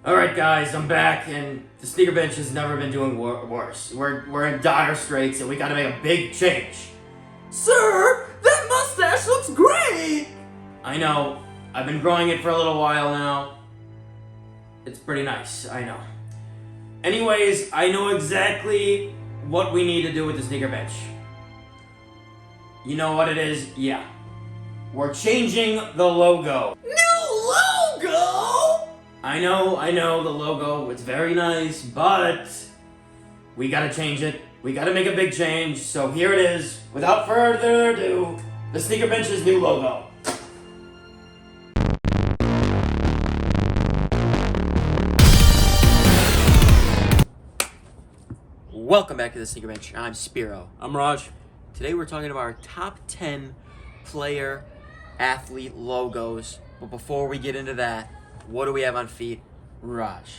Alright guys, I'm back, and the sneaker bench has never been doing worse. We're in dire straits, and we gotta make a big change. Sir, that mustache looks great! I know, I've been growing it for a little while now. It's pretty nice, I know. Anyways, I know exactly what we need to do with the sneaker bench. You know what it is? Yeah. We're changing the logo. New logo? I know, the logo, it's very nice, but we gotta change it. We gotta make a big change, so here it is. Without further ado, the Sneaker Bench's new logo. Welcome back to the Sneaker Bench. I'm Spiro. I'm Raj. Today we're talking about our top 10 player athlete logos. But before we get into that, what do we have on feet? Raj.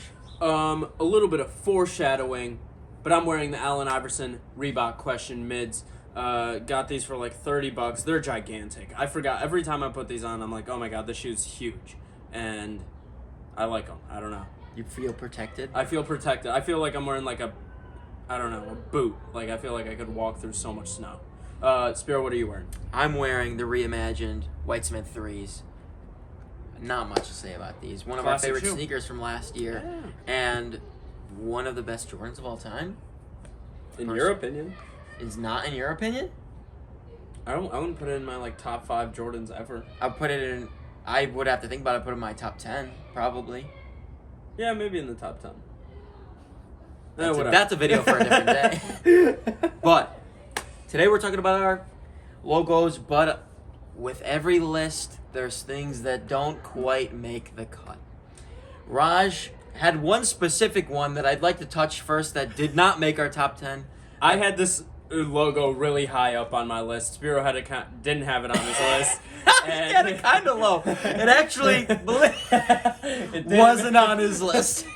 A little bit of foreshadowing, but I'm wearing the Allen Iverson Reebok Question mids. Got these for like $30. They're gigantic. I forgot. Every time I put these on, I'm like, oh my god, this shoe's huge. And I like them. I don't know. You feel protected? I feel protected. I feel like I'm wearing like a boot. Like I feel like I could walk through so much snow. Spiro, what are you wearing? I'm wearing the reimagined White Cement 3s. Not much to say about these. One of Classic our favorite shoe. sneakers from last year. Yeah. And one of the best Jordans of all time. In your opinion? Is not in your opinion? I wouldn't put it in my like top 5 Jordans ever. I would have to think about it, put it in my top 10, probably. Yeah, maybe in the top 10. That's a video for a different day. But today we're talking about our logos, but with every list, there's things that don't quite make the cut. Raj had one specific one that I'd like to touch first that did not make our top 10. I had this logo really high up on my list. Spiro had it didn't have it on his list. He had it kind of low. It actually wasn't on his list.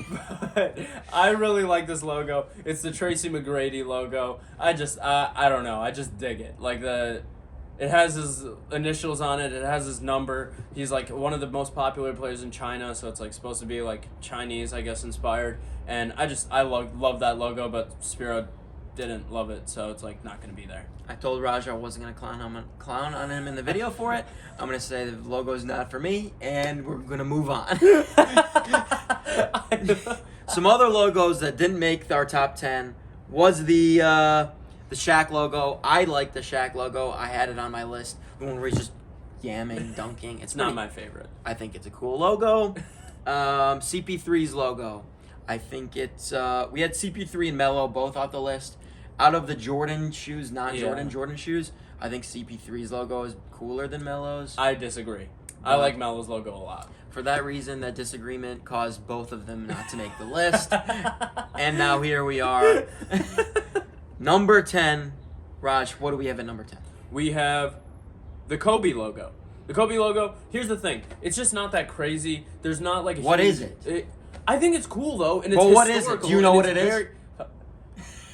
But I really like this logo. It's the Tracy McGrady logo. I don't know. I just dig it. Like it has his initials on it. It has his number. He's like one of the most popular players in China, so it's like supposed to be like Chinese, I guess, inspired. And I love that logo, but Spiro didn't love it, so it's like not gonna be there. I told Raj I wasn't gonna clown on him in the video for it. I'm gonna say the logo's not for me, and we're gonna move on. Some other logos that didn't make our top 10 was the Shaq logo. I like the Shaq logo. I had it on my list. The one where he's just yamming, dunking. It's not my favorite. I think it's a cool logo. CP3's logo. I think it's we had CP3 and Melo both off the list. Out of the Jordan shoes, non-Jordan Jordan shoes, I think CP3's logo is cooler than Melo's. I disagree. I like Melo's logo a lot. For that reason, that disagreement caused both of them not to make the list. And now here we are. Number 10. Raj, what do we have at number 10? We have the Kobe logo. The Kobe logo, here's the thing. It's just not that crazy. There's not like a What huge, is it? I think it's cool though, and it's Well, what is it? historical, Do you know and what it's it is? very-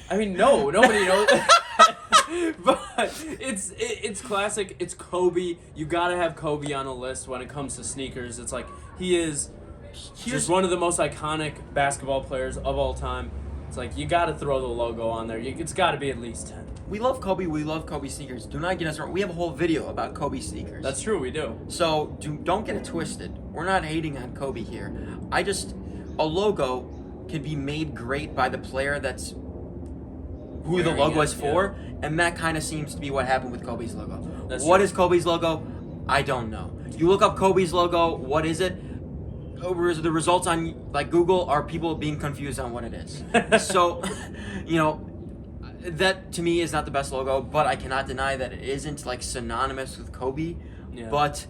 I mean, no, nobody knows. But it's classic. It's Kobe. You gotta have Kobe on a list when it comes to sneakers. It's like he is just one of the most iconic basketball players of all time. It's like you gotta throw the logo on there. It's gotta be at least 10. We love Kobe. We love Kobe sneakers. Do not get us wrong. We have a whole video about Kobe sneakers. That's true. We do. So don't get it twisted. We're not hating on Kobe here. A logo can be made great by the player that's who the Wearing logo it, is for, and that kind of seems to be what happened with Kobe's logo. What true. is Kobe's logo? I don't know. You look up Kobe's logo, what is it? The results on like Google are people being confused on what it is. So, that to me is not the best logo, but I cannot deny that it isn't like synonymous with Kobe. Yeah. But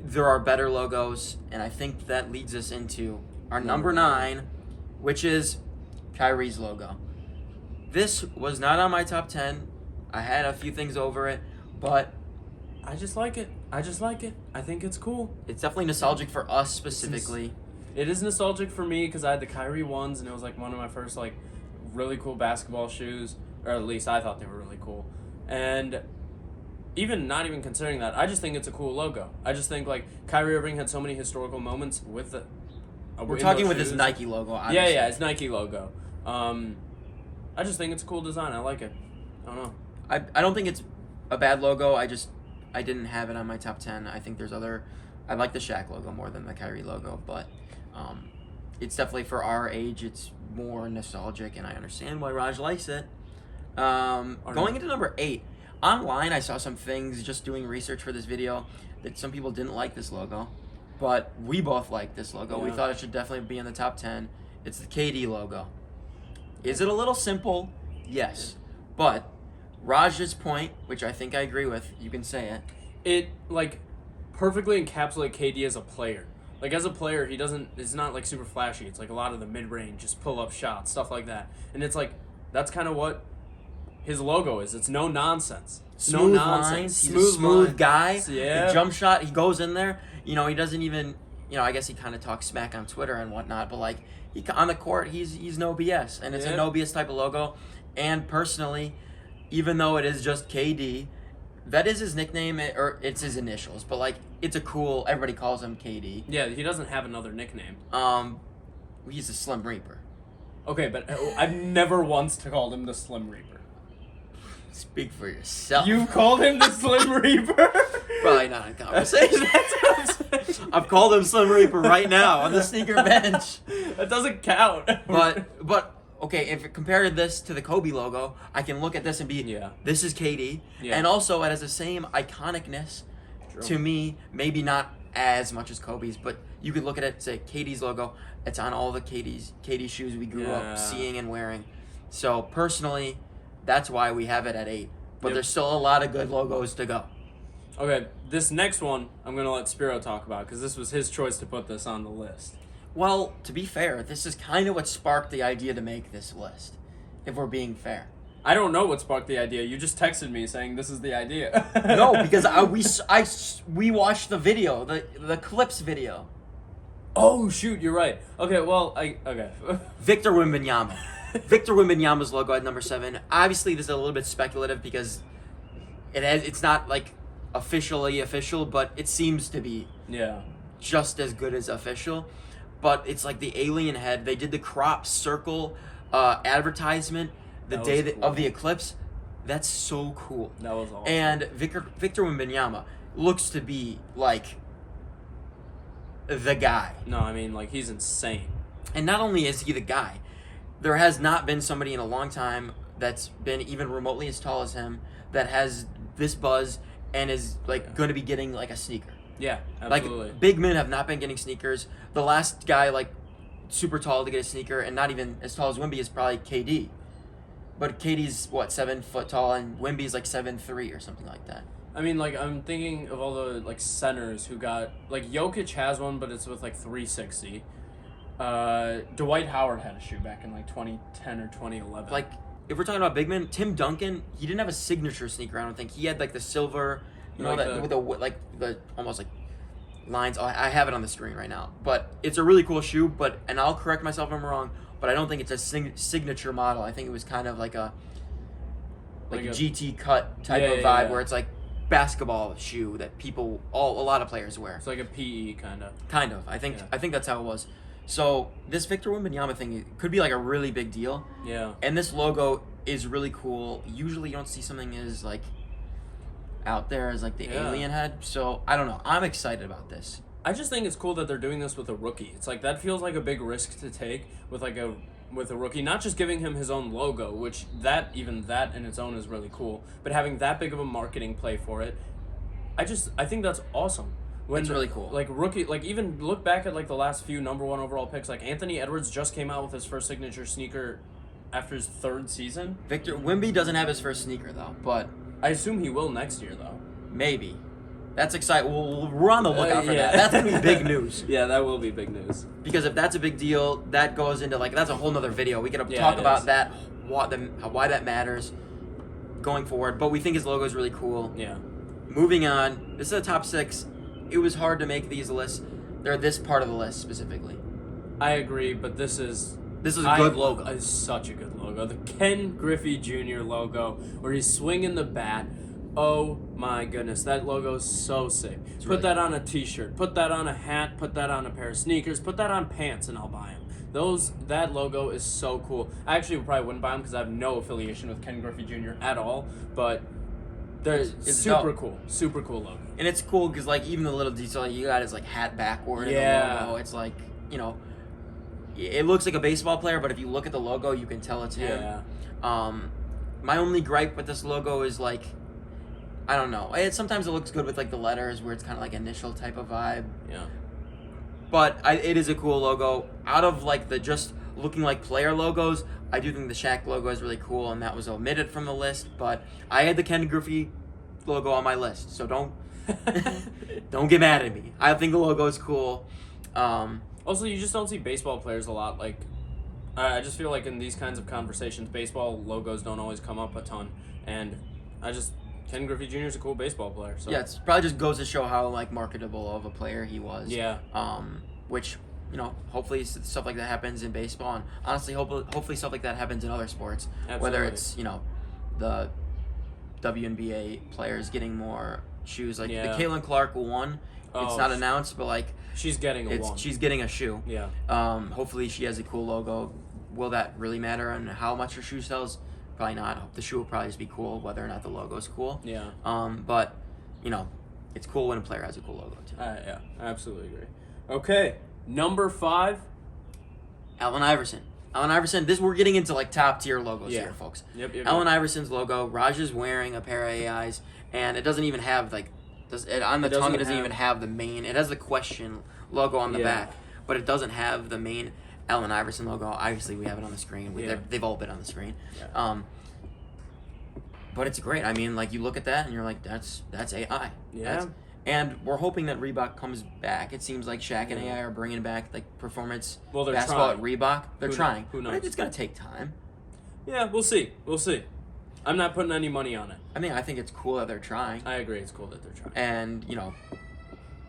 there are better logos, and I think that leads us into our number 9, which is Kyrie's logo. This was not on my top 10. I had a few things over it, but I just like it. I think it's cool. it's definitely nostalgic for us specifically. It is nostalgic for me because I had the Kyrie ones, and it was like one of my first like really cool basketball shoes, or at least I thought they were really cool. And not even considering that, I just think it's a cool logo. I just think like Kyrie Irving had so many historical moments with We're in talking those with his shoes. Nike logo, Yeah, obviously. yeah, it's Nike logo. I just think it's a cool design. I like it. I don't know. I don't think it's a bad logo. I didn't have it on my top 10. I think there's other. I like the Shaq logo more than the Kyrie logo, but it's definitely for our age. It's more nostalgic, and I understand why Raj likes it. Going into number 8, online I saw some things just doing research for this video that some people didn't like this logo, but we both like this logo. We Yeah. thought it should definitely be in the top 10. It's the KD logo. Is it a little simple? Yes, but Raj's point, which I think I agree with, you can say it. It like perfectly encapsulates KD as a player. Like as a player, it's not like super flashy. It's like a lot of the mid-range, just pull-up shots, stuff like that. And it's like that's kind of what his logo is. It's no nonsense. Smooth no nonsense. lines. He's a smooth lines. guy. Yeah. The jump shot, he goes in there. He doesn't even. I guess he kind of talks smack on Twitter and whatnot, but like on the court, he's no BS, and it's a no BS type of logo. And personally, even though it is just KD, that is his nickname, or it's his initials, but like it's a cool. Everybody calls him KD. Yeah, he doesn't have another nickname. He's a Slim Reaper. Okay, but I've never once called him the Slim Reaper. Speak for yourself. You've called him the Slim Reaper? Probably not in conversation. I've called him Slim Reaper right now on the sneaker bench. That doesn't count. But okay, if compared this to the Kobe logo, I can look at this and be, this is KD, and also it has the same iconicness. True. To me, maybe not as much as Kobe's, but you could look at it and say KD's logo. It's on all the KD shoes we grew up seeing and wearing. So personally, that's why we have it at 8. But there's still a lot of good logos to go. Okay, this next one I'm going to let Spiro talk about because this was his choice to put this on the list. Well, to be fair, this is kind of what sparked the idea to make this list, if we're being fair. I don't know what sparked the idea. You just texted me saying this is the idea. No, because we watched the video, the clips video. Oh, shoot, you're right. Okay, well, okay. Victor Wembanyama. Victor Wembanyama's logo at number 7. Obviously, this is a little bit speculative because it's not like officially official, but it seems to be just as good as official. But it's like the alien head. They did the crop circle advertisement the day of the eclipse. That's so cool. That was awesome. And Victor Wembanyama looks to be like the guy. No, I mean, like, he's insane. And not only is he the guy, there has not been somebody in a long time that's been even remotely as tall as him that has this buzz and is like going to be getting like a sneaker. Yeah, absolutely. Like big men have not been getting sneakers. The last guy like super tall to get a sneaker and not even as tall as Wemby is probably KD. But KD's 7 foot tall and Wemby's like 7'3" or something like that. I mean, like, I'm thinking of all the like centers who got like Jokic has one, but it's with like 360. Dwight Howard had a shoe back in like 2010 or 2011. Like, if we're talking about big men, Tim Duncan, he didn't have a signature sneaker. I don't think he had like the silver, like that with the almost like lines. I have it on the screen right now, but it's a really cool shoe. And I'll correct myself if I'm wrong, but I don't think it's a signature model. I think it was kind of like a GT cut type of vibe where it's like basketball shoe that a lot of players wear. It's like a PE kind of. Kind of. I think that's how it was. So this Victor Wembanyama thing could be like a really big deal. Yeah. And this logo is really cool. Usually you don't see something as like out there as like the alien head. So I don't know. I'm excited about this. I just think it's cool that they're doing this with a rookie. It's like that feels like a big risk to take with a rookie, not just giving him his own logo, which that in its own is really cool, but having that big of a marketing play for it. I think that's awesome. It's really cool. Like rookie, like even look back at like the last few number 1 overall picks. Like Anthony Edwards just came out with his first signature sneaker after his 3rd season. Wemby doesn't have his first sneaker though, but I assume he will next year though. Maybe. That's exciting. We're on the lookout for that. That's gonna be big news. Yeah, that will be big news. Because if that's a big deal, that goes into that's a whole nother video. We could talk about that, why that matters going forward. But we think his logo is really cool. Yeah. Moving on, this is a top 6. It was hard to make these lists. They're this part of the list specifically. I agree, but this is a good logo. It's such a good logo. The Ken Griffey Jr. logo, where he's swinging the bat. Oh my goodness, that logo is so sick. It's Put really that cool. on a t-shirt, put that on a hat, put that on a pair of sneakers, put that on pants, and I'll buy them. That logo is so cool. I actually probably wouldn't buy them because I have no affiliation with Ken Griffey Jr. at all, but they're It's super dope. super cool logo. And it's cool because, like, even the little detail you got is, like, hat backward in Yeah. the logo. It's like, it looks like a baseball player, but if you look at the logo, you can tell it's him. Yeah. My only gripe with this logo is, like, I don't know. Sometimes it looks good with, like, the letters where it's kind of like initial type of vibe. Yeah. But it is a cool logo. Out of, like, the just looking like player logos, I do think the Shaq logo is really cool, and that was omitted from the list. But I had the Ken Griffey logo on my list, so don't get mad at me. I think the logo is cool. Also, you just don't see baseball players a lot. Like, I just feel like in these kinds of conversations, baseball logos don't always come up a ton. And Ken Griffey Jr. is a cool baseball player. So. Yeah, it probably just goes to show how, like, marketable of a player he was. Yeah. Which, hopefully stuff like that happens in baseball, and honestly, hopefully stuff like that happens in other sports. Absolutely. Whether it's, the WNBA players getting more shoes. Like, the Caitlin Clark one, it's not announced, but, like, she's getting one. She's getting a shoe. Yeah. Hopefully she has a cool logo. Will that really matter on how much her shoe sells? Probably not. The shoe will probably just be cool, whether or not the logo is cool. Yeah. But, it's cool when a player has a cool logo, too. Yeah, I absolutely agree. Okay, number 5. Allen Iverson. We're getting into, like, top tier logos here, folks. Yep. Allen Iverson's logo. Raj is wearing a pair of AIs, and it doesn't even have, like, on the tongue, it doesn't even have the main. It has the question logo on the back, but it doesn't have the main Allen Iverson logo. Obviously, we have it on the screen. They've all been on the screen. Yeah. But it's great. I mean, like, you look at that and you're like, that's AI. Yeah. And we're hoping that Reebok comes back. It seems like Shaq and AI are bringing back, like, performance they're basketball trying. at Reebok. They're trying. Who knows? But it's going to take time. Yeah, we'll see. I'm not putting any money on it. I think it's cool that they're trying. I agree. It's cool that they're trying. And,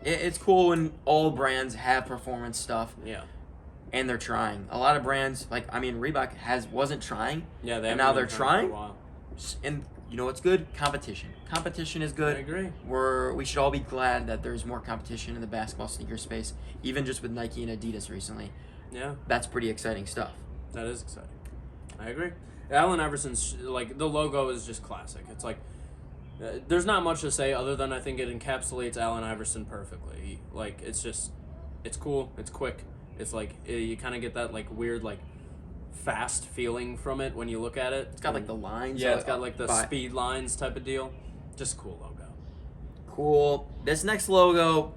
it's cool when all brands have performance stuff. Yeah. And they're trying. A lot of brands, Reebok wasn't trying. Yeah, and now they're trying. For a while. And you know what's good? Competition. Competition is good. I agree. We should all be glad that there's more competition in the basketball sneaker space, even just with Nike and Adidas recently. Yeah. That's pretty exciting stuff. That is exciting. I agree. Allen Iverson's, like, the logo is just classic. It's like, there's not much to say other than I think it encapsulates Allen Iverson perfectly. Like, it's cool, it's quick. It's like, you kind of get that, like, weird, like, fast feeling from it when you look at it. It's got, like, the lines. Yeah, it's got, like, the speed lines type of deal. Just a cool logo. Cool. This next logo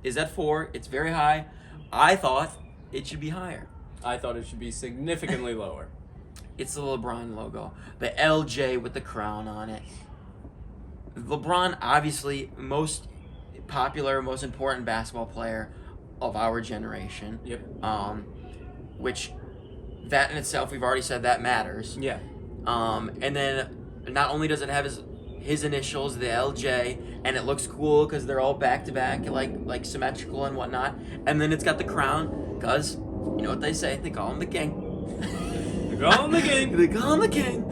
is at 4. It's very high. I thought it should be higher. I thought it should be significantly lower. It's the LeBron logo. The LJ with the crown on it. LeBron, obviously, most popular, most important basketball player of our generation. Yep. Which, that in itself, we've already said that matters. Yeah. And then, not only does it have his initials, the LJ, and it looks cool because they're all back to back, like symmetrical and whatnot. And then it's got the crown, because you know what they say? They call him the king. They call him the king. They call him the king.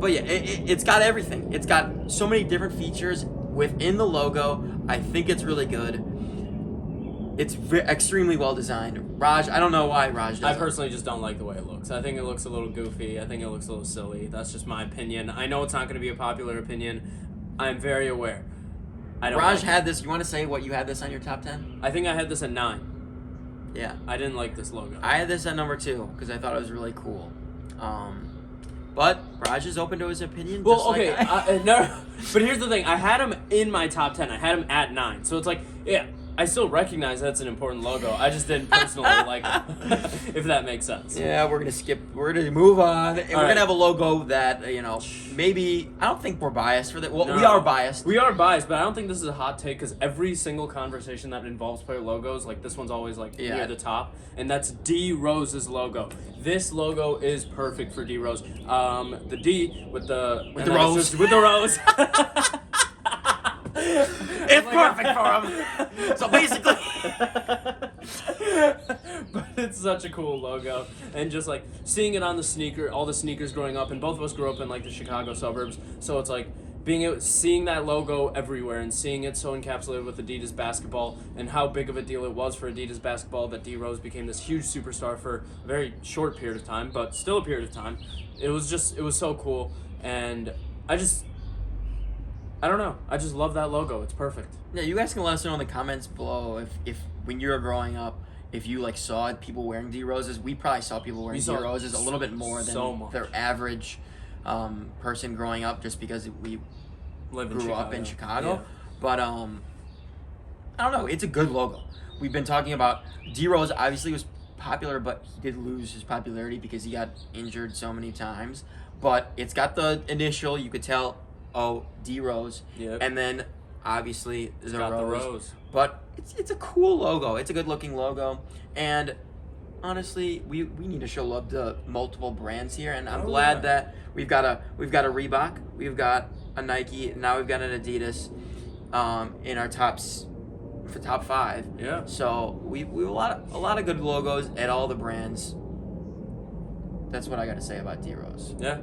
But yeah, it's got everything. It's got so many different features within the logo. I think it's really good. It's extremely well designed. Raj, I don't know why Raj does I personally just don't like the way it looks. I think it looks a little goofy. I think it looks a little silly. That's just my opinion. I know it's not going to be a popular opinion. I'm very aware. I don't Raj like had this. You want to say what you had this on your top 10? I think I had this at 9. Yeah. I didn't like this logo. I had this at number 2 because I thought it was really cool. But Raj is open to his opinion. Well, just okay, like no, but here's the thing. I had him in my top 10. I had him at 9. So it's like, yeah, I still recognize that's an important logo. I just didn't personally like it, if that makes sense. Yeah, we're gonna move on, and we're right. gonna have a logo that maybe I don't think we're biased for that. Well, No. we are biased. We are biased, but I don't think this is a hot take because every single conversation that involves player logos, like this one's always like near the top, and that's D Rose's logo. This logo is perfect for D Rose. The D with the rose. with the rose. It's perfect for him. So basically, but it's such a cool logo, and just like seeing it on all the sneakers growing up, and both of us grew up in like the Chicago suburbs, so it's like seeing that logo everywhere and seeing it so encapsulated with Adidas basketball and how big of a deal it was for Adidas basketball that D Rose became this huge superstar for a very short period of time, but still a period of time. It was so cool, and I don't know. I just love that logo. It's perfect. Yeah, you guys can let us know in the comments below if when you were growing up, if you like saw people wearing D Roses. We probably saw people wearing D Roses a little bit more than their average person growing up, just because we grew up in Chicago. Yeah. But I don't know. It's a good logo. We've been talking about D Rose. Obviously, was popular, but he did lose his popularity because he got injured so many times. But it's got the initial. You could tell. Oh, D Rose. Yep. And then obviously the rose. But it's a cool logo. It's a good looking logo. And honestly, we need to show love to multiple brands here, and I'm glad that we've got a Reebok, we've got a Nike, and now we've got an Adidas in our top 5. Yeah. So we have a lot of good logos at all the brands. That's what I got to say about D Rose. Yeah.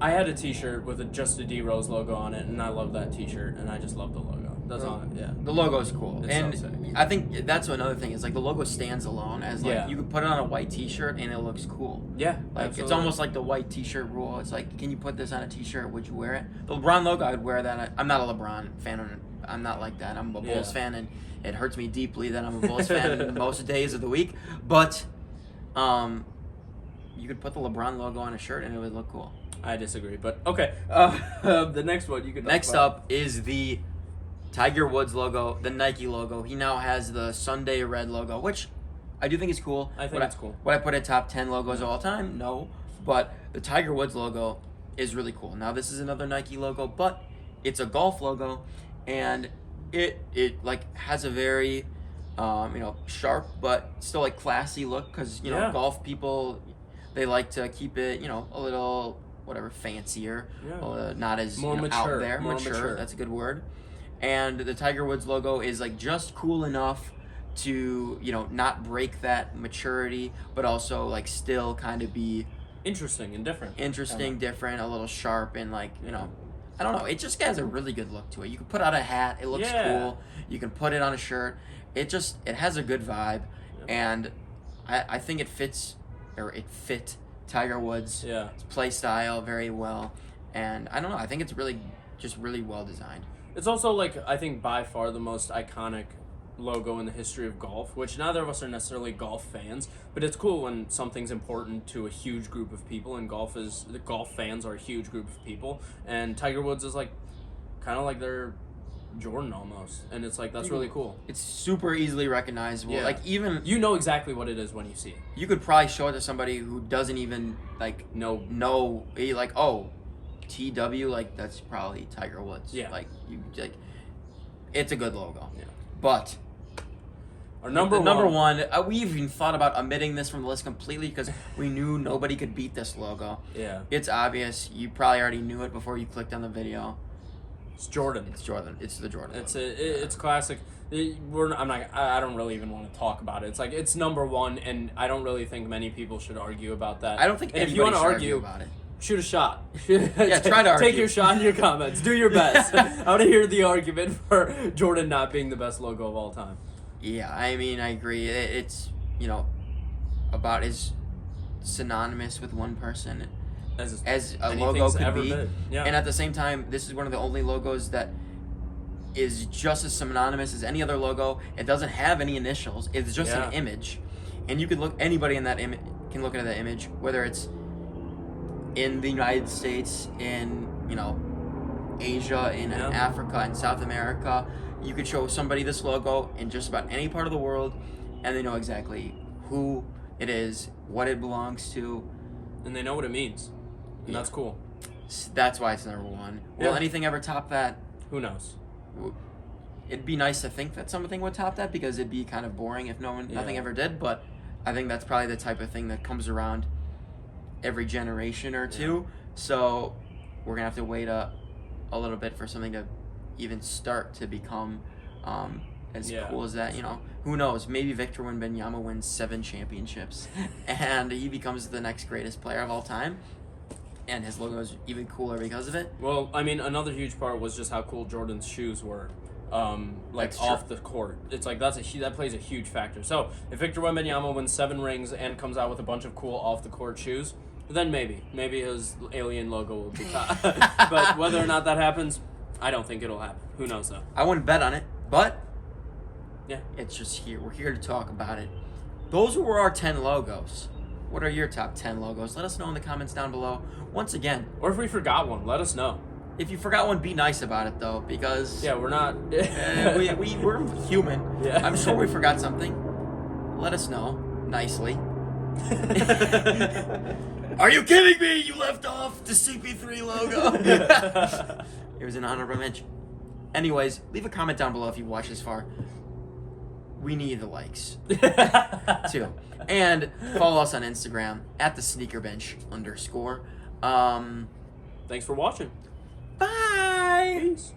I had a T-shirt with just a D Rose logo on it, and I love that T-shirt, and I just love the logo. That's all. Yeah. The logo's cool, It's and so sick. I think that's another thing is like the logo stands alone as like Yeah. you could put it on a white T-shirt and it looks cool. Yeah. Like absolutely. it's almost like the white T-shirt rule. It's like, can you put this on a T-shirt? Would you wear it? The LeBron logo, I'd wear that. I'm not a LeBron fan. I'm not like that. I'm a Bulls fan, and it hurts me deeply that I'm a Bulls fan most days of the week. But you could put the LeBron logo on a shirt and it would look cool. I disagree, but okay. The next one you could. Next up is the Tiger Woods logo, the Nike logo. He now has the Sunday Red logo, which I do think is cool. I think it's cool. Would I put it top 10 logos of all time? No. But the Tiger Woods logo is really cool. Now this is another Nike logo, but it's a golf logo, and it like has a very sharp but still like classy look, because golf people, they like to keep it a little fancier, not as more mature, out there. Mature. That's a good word. And the Tiger Woods logo is like just cool enough to not break that maturity, but also like still kind of be interesting and different. Different, a little sharp, and like I don't know. It just has a really good look to it. You can put on a hat. It looks cool. You can put it on a shirt. It has a good vibe, and I think it fit Tiger Woods' play style very well. And I don't know. I think it's really well designed. It's also like, I think by far the most iconic logo in the history of golf, which neither of us are necessarily golf fans, but it's cool when something's important to a huge group of people, and the golf fans are a huge group of people, and Tiger Woods is like kind of like their Jordan almost, and it's like that's really cool. It's super easily recognizable. Like even exactly what it is when you see it. You could probably show it to somebody who doesn't even like know like, oh, TW, like that's probably Tiger Woods. Yeah. Like it's a good logo. Yeah. But our number one, we even thought about omitting this from the list completely because we knew nobody could beat this logo. Yeah. It's obvious. You probably already knew it before you clicked on the video. It's Jordan. It's the Jordan. It's classic. I don't really even want to talk about it. It's like it's number one, and I don't really think many people should argue about that. I don't think anybody should argue about it. Shoot a shot. Yeah, try to argue. Take your shot in your comments. Do your best. I want to hear the argument for Jordan not being the best logo of all time. Yeah, I mean, I agree. It's about as synonymous with one person as a logo could be. Yeah. And at the same time, this is one of the only logos that is just as synonymous as any other logo. It doesn't have any initials. It's just an image. And you could anybody in that image can look at that image, whether it's in the United States, in Asia, in Africa, in South America. You could show somebody this logo in just about any part of the world, and they know exactly who it is, what it belongs to, and they know what it means. And that's cool. That's why it's number one. Will anything ever top that? Who knows? It'd be nice to think that something would top that, because it'd be kind of boring if nothing ever did. But I think that's probably the type of thing that comes around every generation or two. So we're gonna have to wait a little bit for something to even start to become As Yeah. cool as that, who knows? Maybe Victor Wembanyama wins 7 championships, and he becomes the next greatest player of all time. And his logo is even cooler because of it. Well, I mean, another huge part was just how cool Jordan's shoes were. That's off true. the court. It's like that plays a huge factor. So if Victor Wembanyama wins 7 rings and comes out with a bunch of cool off the court shoes, then maybe his alien logo will be top. But whether or not that happens, I don't think it'll happen. Who knows though? I wouldn't bet on it, but Yeah. it's just here. We're here to talk about it. Those were our 10 logos. What are your top 10 logos? Let us know in the comments down below. Once again, Or if we forgot one, let us know. if you forgot one, be nice about it though, because Yeah, we're not. we're human. Yeah. I'm sure we forgot something. Let us know nicely. Are you kidding me? You left off the CP3 logo. It was an honorable mention. Anyways, leave a comment down below if you watched this far. We need the likes too, and follow us on Instagram at @thesneakerbench_. Thanks for watching. Bye. Peace.